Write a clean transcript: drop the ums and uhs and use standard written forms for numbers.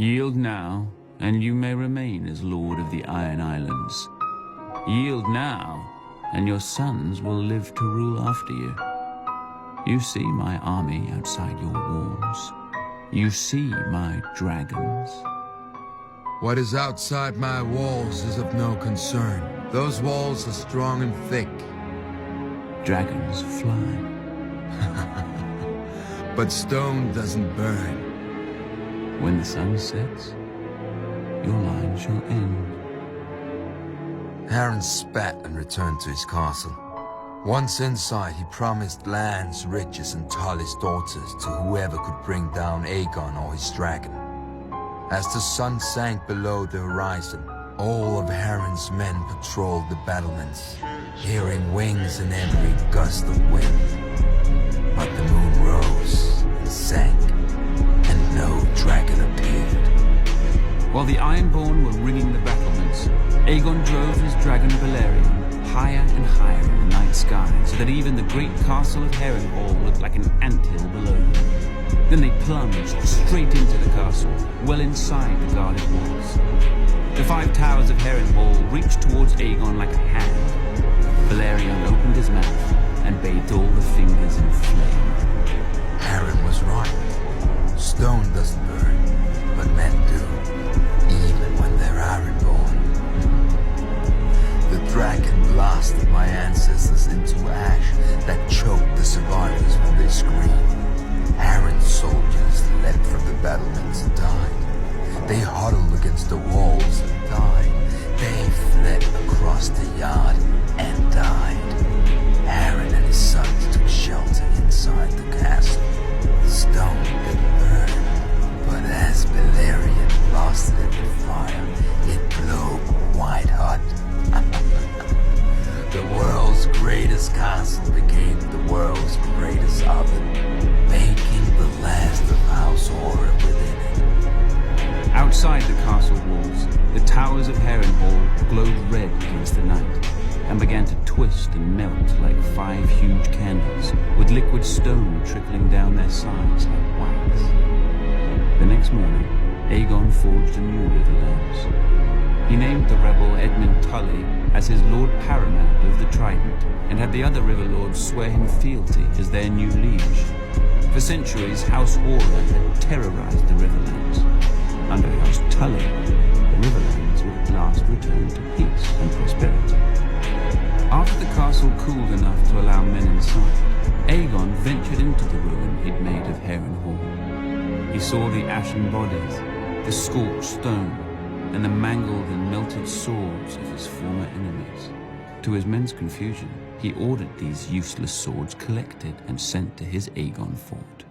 Yield now, and you may remain as Lord of the Iron Islands. Yield now, and your sons will live to rule after you. You see my army outside your walls. You see my dragons. What is outside my walls is of no concern. Those walls are strong and thick. Dragons fly. But stone doesn't burn. When the sun sets, your line shall end. Harren spat and returned to his castle. Once inside, he promised lands, riches, and Tully's daughters to whoever could bring down Aegon or his dragon. As the sun sank below the horizon, all of Harren's men patrolled the battlements, hearing wings in every gust of wind. But the moon rose and sank, and no dragon appeared. While the Ironborn were ringing the battlements, Aegon drove his dragon Balerion higher and higher in the night sky, so that even the great castle of Harrenhal looked like an anthill below him. Then they plunged straight into the castle, well inside the guarded walls. The 5 towers of Harrenhal reached towards Aegon like a hand. Balerion opened his mouth and bathed all the fingers in flame. Harren was right. Stone doesn't burn, but men do, even when they're Ironborn. The dragon blasted my ancestors into ash that choked the survivors when they screamed. Harren's soldiers leapt from the battlements and died. They huddled against the walls and died. They fled across the yard and died. Harren and his sons took shelter inside the castle. The stone didn't burn, but as Balerion blasted it with fire, it glowed white hot. The world's greatest castle became the world's greatest oven, baking the last of House Aura within it. Outside the castle walls, the towers of Harrenhal glowed red against the night, and began to twist and melt like 5 huge candles, with liquid stone trickling down their sides like wax. The next morning, Aegon forged a new Riverlands. He named the rebel Edmund Tully as his Lord Paramount of the Trident, and had the other river lords swear him fealty as their new liege. For centuries, House Aura had terrorized the Riverlands. Under House Tully, the Riverlands would at last return to peace and prosperity. After the castle cooled enough to allow men inside, Aegon ventured into the ruin he'd made of Harrenhal. He saw the ashen bodies, the scorched stone, and the mangled and melted swords of his former enemies. To his men's confusion, he ordered these useless swords collected and sent to his Aegon fort.